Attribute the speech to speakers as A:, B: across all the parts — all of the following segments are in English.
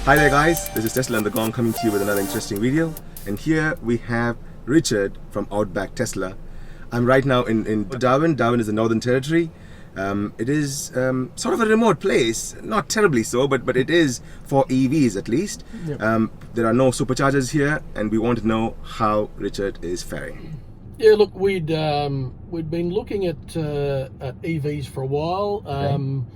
A: Hi there guys, this is Tesla and the Gong coming to you with another interesting video. And here we have Richard from Outback Tesla. I'm right now in Darwin. Darwin is the Northern Territory. It is sort of a remote place, not terribly so, but it is for EVs at least. Yep. There are no superchargers here, and we want to know how Richard is faring.
B: Yeah, look, we'd been looking at EVs for a while. Okay.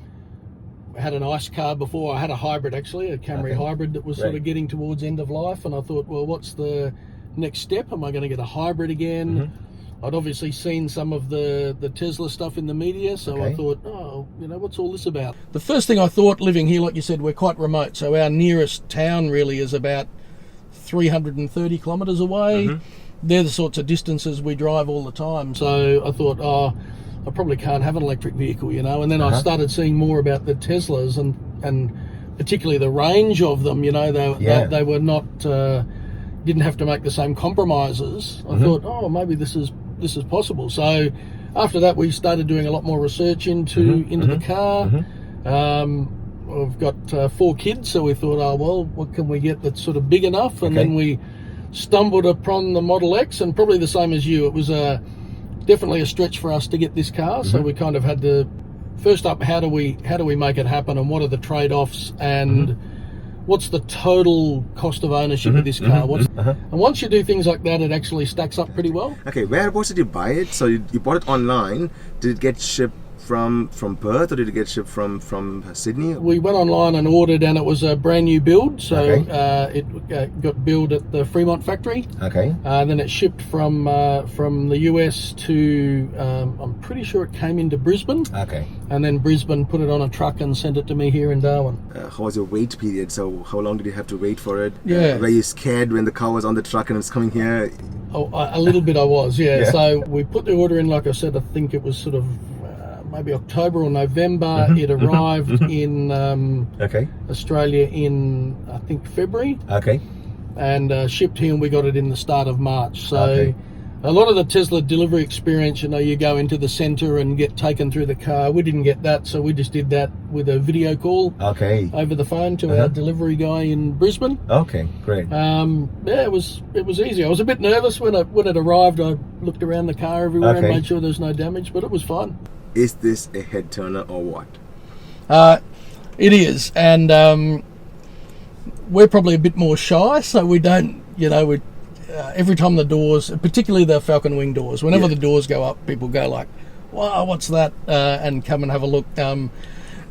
B: I had an ICE car before. I had a hybrid actually, a Camry hybrid that was sort of getting towards end of life, and I thought, well, what's the next step? Am I going to get a hybrid again? I'd obviously seen some of the Tesla stuff in the media, so I thought, oh, you know, what's all this about? The first thing I thought, living here, like you said, we're quite remote, so our nearest town really is about 330 kilometres away. They're the sorts of distances we drive all the time, so I thought, oh, I probably can't have an electric vehicle, you know. And then I started seeing more about the Teslas and particularly the range of them, you know. They were not didn't have to make the same compromises. I thought, oh, maybe this is possible. So after that, we started doing a lot more research into the car. I've got 4 kids, so we thought, oh well, what can we get that's sort of big enough? And then we stumbled upon the Model X, and probably the same as you, it was definitely a stretch for us to get this car. So we kind of had to, first up, how do we make it happen, and what are the trade-offs, and what's the total cost of ownership of this car? And once you do things like that, it actually stacks up pretty well. Okay,
A: whereabouts did you buy it? So you bought it online. Did it get shipped from Perth, or did it get shipped from Sydney?
B: We went online and ordered, and it was a brand new build. So it got built at the Fremont factory. Then it shipped from the US to I'm pretty sure it came into Brisbane. And then Brisbane put it on a truck and sent it to me here in Darwin.
A: How was your wait period? So how long did you have to wait for it?
B: Were
A: you scared when the car was on the truck and it's coming here?
B: Oh, a little bit I was, So we put the order in, like I said, I think it was sort of maybe October or November. It arrived in Australia in, I think, February. And shipped here, and we got it in the start of March. So a lot of the Tesla delivery experience, you know, you go into the centre and get taken through the car. We didn't get that, so we just did that with a video call over the phone to our delivery guy in Brisbane.
A: Great.
B: Yeah, it was easy. I was a bit nervous when it arrived. I looked around the car everywhere and made sure there's no damage, but it was fun.
A: Is this a head turner or what?
B: It is, and we're probably a bit more shy, so we don't, you know, every time the doors, particularly the Falcon Wing doors, whenever the doors go up, people go like, wow, what's that? And come and have a look.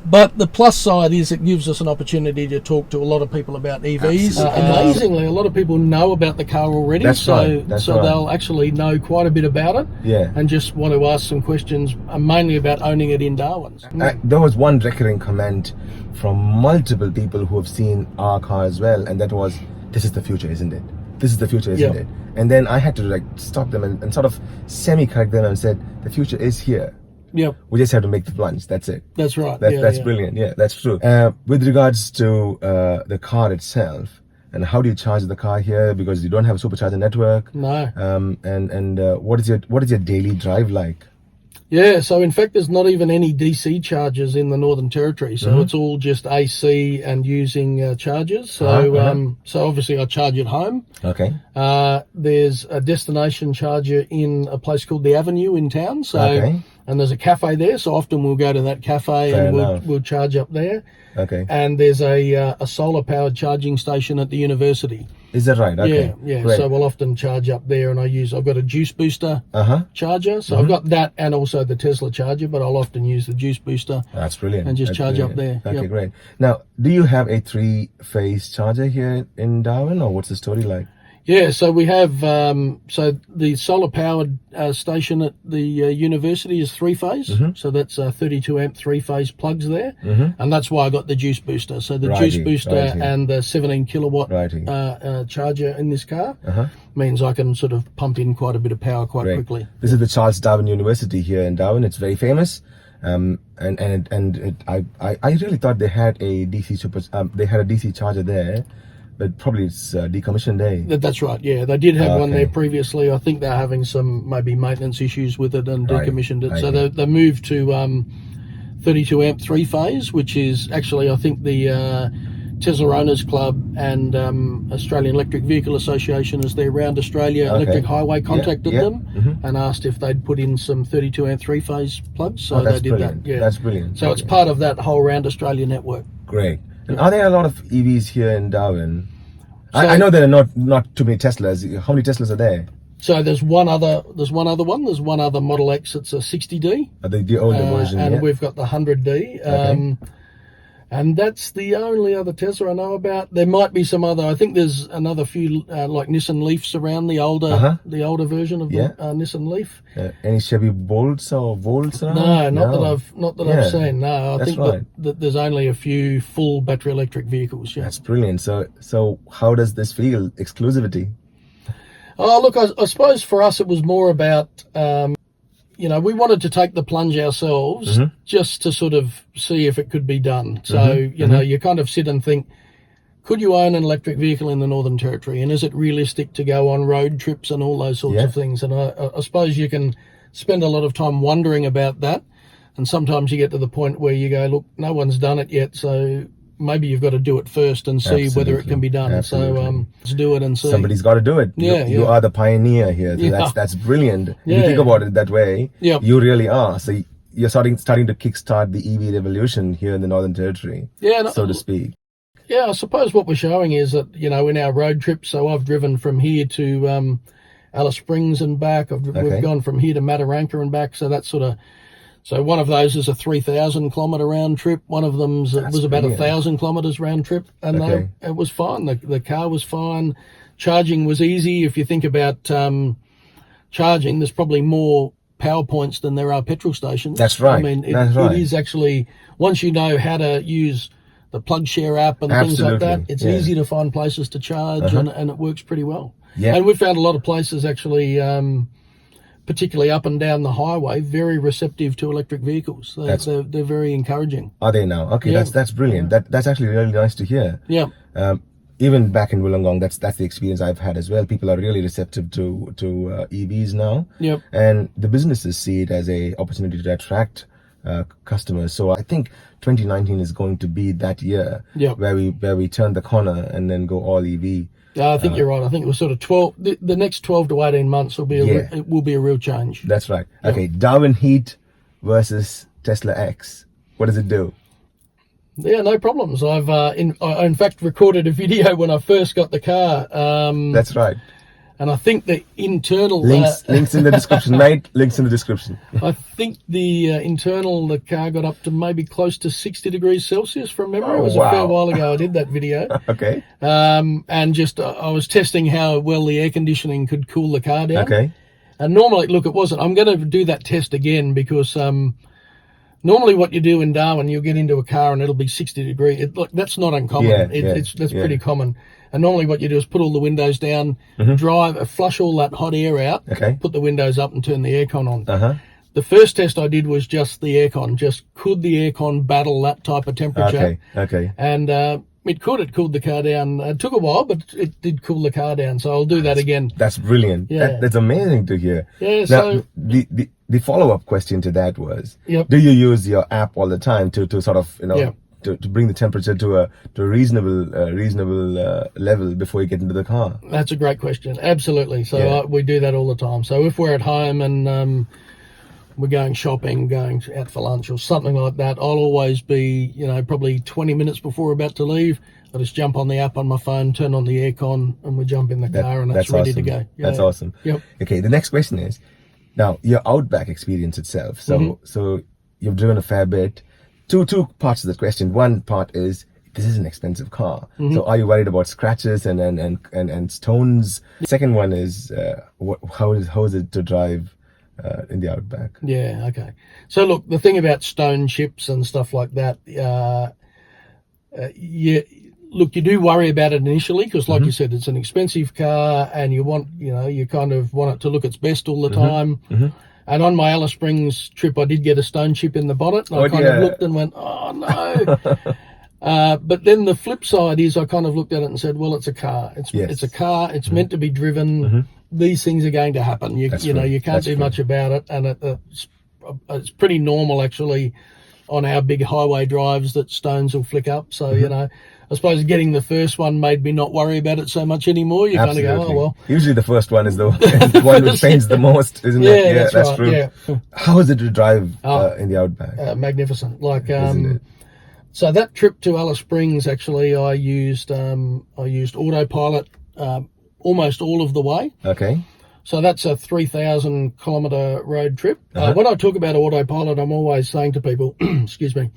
B: But the plus side is it gives us an opportunity to talk to a lot of people about EVs. Amazingly, a lot of people know about the car already, so they'll actually know quite a bit about it and just want to ask some questions, mainly about owning it in Darwin.
A: There was one recurring comment from multiple people who have seen our car as well, and that was, this is the future, isn't it? This is the future, isn't it? And then I had to like stop them and sort of semi-correct them and said, the future is here. We just have to make the plunge. That's it.
B: That's right.
A: That's brilliant. Yeah, that's true. With regards to the car itself, and how do you charge the car here? Because you don't have a supercharger network.
B: No.
A: And what is your daily drive like?
B: Yeah, so in fact, there's not even any DC chargers in the Northern Territory, so it's all just AC and using chargers. So, so obviously I charge at home. There's a destination charger in a place called the Avenue in town. So, and there's a cafe there. So often we'll go to that cafe and we'll charge up there. And there's a solar powered charging station at the university.
A: Is that right?
B: Yeah. Great. So we'll often charge up there, and I've got a juice booster charger. So I've got that and also the Tesla charger, but I'll often use the juice booster.
A: That's brilliant.
B: And just charge up there.
A: Okay, great. Now, do you have a 3-phase charger here in Darwin, or what's the story like?
B: Yeah, so we have, so the solar powered station at the university is 3-phase. So that's 32 amp 3-phase plugs there. And that's why I got the juice booster. So the juice booster and the 17 kilowatt charger in this car means I can sort of pump in quite a bit of power quite quickly.
A: This is the Charles Darwin University here in Darwin. It's very famous. I really thought they had a DC charger there. But probably it's decommissioned, eh?
B: That's right, yeah. They did have one there previously. I think they're having some maybe maintenance issues with it and decommissioned it. So they moved to 32 amp 3-phase, which is actually, I think, the Tesla Owners Club and Australian Electric Vehicle Association, as their Round Australia Electric Highway contacted them and asked if they'd put in some 32 amp 3-phase plugs. So they did
A: brilliant.
B: that. Yeah,
A: that's brilliant.
B: So it's part of that whole Round Australia network.
A: Great. And are there a lot of EVs here in Darwin? So, I know there are not too many Teslas. How many Teslas are there?
B: So there's one other one. There's one other Model X. It's a 60D.
A: The older version,
B: and we've got the 100D. And that's the only other Tesla I know about. There might be some other. I think there's another few like Nissan Leafs around, the older version of the Nissan Leaf.
A: Any Chevy Bolts or Volts around?
B: No, not that I've seen. No, I think
A: right.
B: that there's only a few full battery electric vehicles. Yeah.
A: That's brilliant. So how does this feel? Exclusivity?
B: Oh, look, I suppose for us it was more about. We wanted to take the plunge ourselves just to sort of see if it could be done. So, you kind of sit and think, could you own an electric vehicle in the Northern Territory? And is it realistic to go on road trips and all those sorts of things? And I suppose you can spend a lot of time wondering about that. And sometimes you get to the point where you go, look, no one's done it yet, so maybe you've got to do it first and see whether it can be done.
A: Absolutely.
B: So let's do it and see.
A: Somebody's got to do it. You are the pioneer here. So that's brilliant. If you think about it that way, you really are. So you're starting to kickstart the EV revolution here in the Northern Territory, so to speak.
B: Yeah, I suppose what we're showing is that, in our road trips, so I've driven from here to Alice Springs and back. We've gone from here to Mataranka and back. So that's so one of those is a 3,000 kilometre round trip. One of them was about 1,000 kilometres round trip, and it was fine. The car was fine. Charging was easy. If you think about charging, there's probably more power points than there are petrol stations.
A: That's right.
B: I mean, it is actually, once you know how to use the plug share app and things like that, it's easy to find places to charge, and it works pretty well. Yeah. And we've found a lot of places actually, particularly up and down the highway, very receptive to electric vehicles. They're very encouraging.
A: Are they now? Okay, that's brilliant. That's actually really nice to hear.
B: Yeah.
A: Even back in Wollongong, that's the experience I've had as well. People are really receptive to EVs now. Yep. And the businesses see it as a opportunity to attract customers. So I think 2019 is going to be that year where we turn the corner and then go all EV.
B: I think you're right. I think it was sort of 12. The next 12 to 18 months will be it will be a real change.
A: That's right. Okay, Darwin Heat versus Tesla X. What does it do?
B: Yeah, no problems. I've in fact recorded a video when I first got the car.
A: That's right.
B: And I think the internal
A: links in the description, mate. Links in the description.
B: I think the car got up to maybe close to 60 degrees Celsius from memory. It was a fair while ago I did that video.
A: Okay.
B: And just I was testing how well the air conditioning could cool the car down.
A: Okay.
B: And normally, look, it wasn't. I'm going to do that test again because normally what you do in Darwin, you'll get into a car and it'll be 60 degrees. That's not uncommon. That's pretty common. And normally what you do is put all the windows down, flush all that hot air out, put the windows up and turn the aircon on. The first test I did was just the aircon. Just could the aircon battle that type of temperature?
A: Okay.
B: And it could. It cooled the car down. It took a while, but it did cool the car down. So I'll do that again.
A: That's brilliant. Yeah. That's amazing to hear.
B: Yeah.
A: Now,
B: So
A: the follow-up question to that was, do you use your app all the time to sort of, to bring the temperature to a reasonable level before you get into the car?
B: That's a great question. Absolutely. So we do that all the time. So if we're at home and we're going shopping, going out for lunch or something like that, I'll always be, probably 20 minutes before we're about to leave, I just jump on the app on my phone, turn on the aircon, and we jump in the car, and that's ready to go. Yeah.
A: That's awesome.
B: Yep.
A: Okay, the next question is, now your Outback experience itself. So you've driven a fair bit. Two parts of the question. One part is, this is an expensive car. So are you worried about scratches and stones? Second one is, how is it to drive in the Outback?
B: Yeah, okay. So look, the thing about stone chips and stuff like that, you do worry about it initially because, like you said, it's an expensive car, and you want, you kind of want it to look its best all the time. And on my Alice Springs trip, I did get a stone chip in the bonnet, and I kind of looked and went, "Oh no!" But then the flip side is, I kind of looked at it and said, "Well, it's a car. It's a car. It's meant to be driven. These things are going to happen. You can't do much about it, and it's pretty normal actually on our big highway drives that stones will flick up. So I suppose getting the first one made me not worry about it so much anymore. You kind of go, oh well.
A: Usually the first one is the one which pains the most, isn't it?
B: Yeah, that's right,
A: true.
B: Yeah.
A: How is it to drive in the Outback?
B: Magnificent. Like,
A: Isn't it?
B: so that trip to Alice Springs, actually, I used autopilot almost all of the way.
A: Okay.
B: So that's a 3,000 kilometre road trip. When I talk about autopilot, I'm always saying to people, excuse me,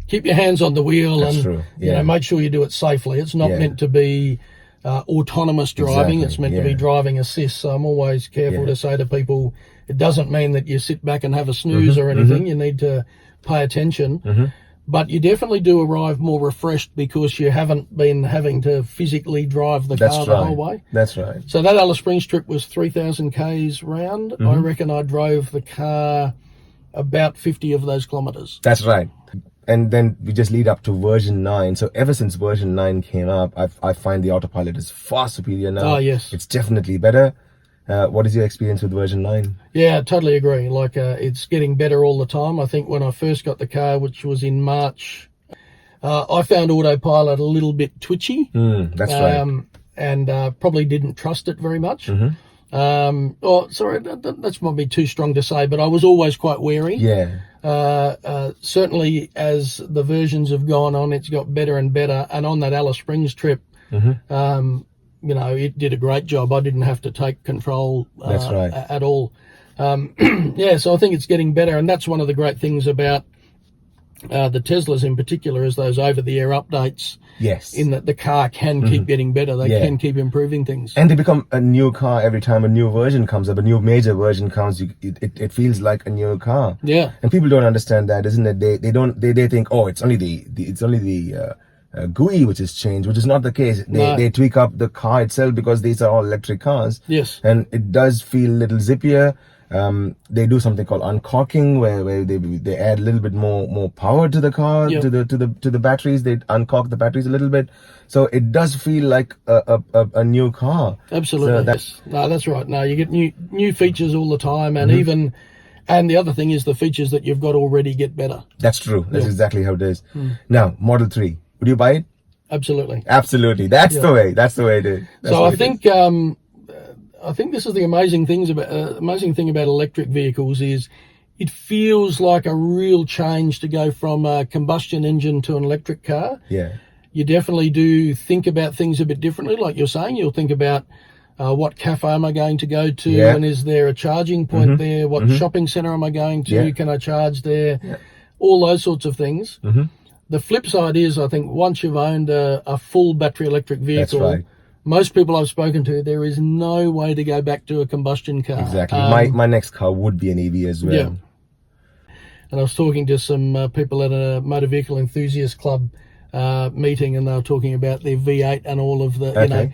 B: keep your hands on the wheel and you know, make sure you do it safely. It's not meant to be autonomous driving. It's meant to be driving assist. So I'm always careful to say to people, it doesn't mean that you sit back and have a snooze or anything. You need to pay attention. But you definitely do arrive more refreshed because you haven't been having to physically drive the car the whole way.
A: That's right.
B: So that Alice Springs trip was 3,000 Ks round. I reckon I drove the car about 50 of those kilometres.
A: That's right. And then we just lead up to version 9. So ever since version 9 came up, I find the autopilot is far superior now.
B: Oh, yes.
A: It's definitely better. What is your experience with version 9? Yeah,
B: I totally agree. Like, it's getting better all the time. I think when I first got the car, which was in March, I found autopilot a little bit twitchy.
A: That's right.
B: And probably didn't trust it very much. That's might be too strong to say, but I was always quite wary. Certainly as the versions have gone on, it's got better and better. And on that Alice Springs trip, you know, it did a great job. I didn't have to take control at all. So I think it's getting better. And that's one of the great things about the Teslas in particular, is those over-the-air updates.
A: Yes.
B: In that the car can keep getting better. They can keep improving things.
A: And they become a new car every time a new version comes up, a new major version comes. It feels like a new car.
B: Yeah.
A: And people don't understand that, isn't it? They think, oh, it's only the GUI which is changed, which is not the case. They tweak up the car itself because these are all electric cars.
B: Yes.
A: And it does feel a little zippier. They do something called uncorking, where they add a little bit more power to the car, to the batteries. They uncork the batteries a little bit, so it does feel like a new car.
B: Absolutely. So that's right. No, you get new features all the time, and and the other thing is the features that you've got already get better.
A: That's true. That's exactly how it is. Now, Model 3. Would you buy it?
B: Absolutely.
A: Absolutely. That's the way. That's the way it is.
B: So I think this is the amazing thing about electric vehicles is it feels like a real change to go from a combustion engine to an electric car.
A: Yeah.
B: You definitely do think about things a bit differently. Like you're saying, you'll think about what cafe am I going to go to, and is there a charging point there? What shopping centre am I going to? Can I charge there? All those sorts of things. The flip side is, I think, once you've owned a full battery electric vehicle, most people I've spoken to, there is no way to go back to a combustion car.
A: Exactly. My next car would be an EV as well.
B: Yeah. And I was talking to some people at a motor vehicle enthusiast club meeting, and they were talking about their V8 and all of the, you know,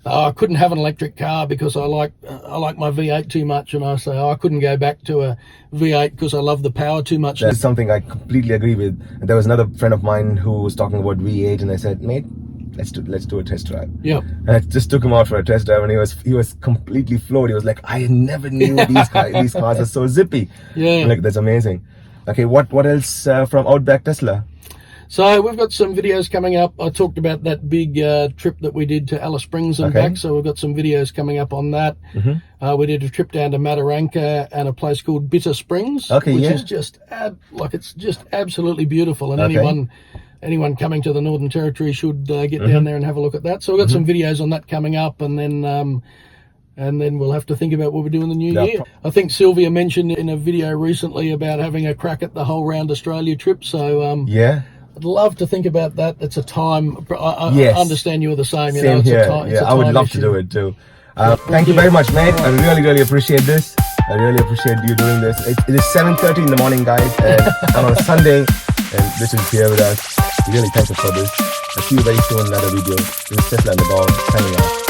B: I couldn't have an electric car because I like my V8 too much, and I say I couldn't go back to a V8 because I love the power too much.
A: That's something I completely agree with. There was another friend of mine who was talking about V8, and I said, mate, let's do a test drive.
B: Yeah.
A: And I just took him out for a test drive, and he was completely floored. He was like, I never knew these cars are so zippy.
B: Yeah.
A: I'm like, that's amazing. Okay, what else from Outback Tesla?
B: So we've got some videos coming up. I talked about that big trip that we did to Alice Springs and back. So we've got some videos coming up on that. We did a trip down to Mataranka and a place called Bitter Springs, which is just it's just absolutely beautiful. And anyone coming to the Northern Territory should get down there and have a look at that. So we've got some videos on that coming up, and then we'll have to think about what we do in the new year. I think Sylvia mentioned in a video recently about having a crack at the whole round Australia trip. So I'd love to think about that. It's a time. I understand you're the same. You know, it's
A: here.
B: a time.
A: I would love to do it too. Thank you very much, mate. I really appreciate this. I really appreciate you doing this. It is 7:30 in the morning, guys, and on a Sunday, and this is here with us. We really thank you for this. I'll see you very soon in another video. This is Tesla and the Gong signing off.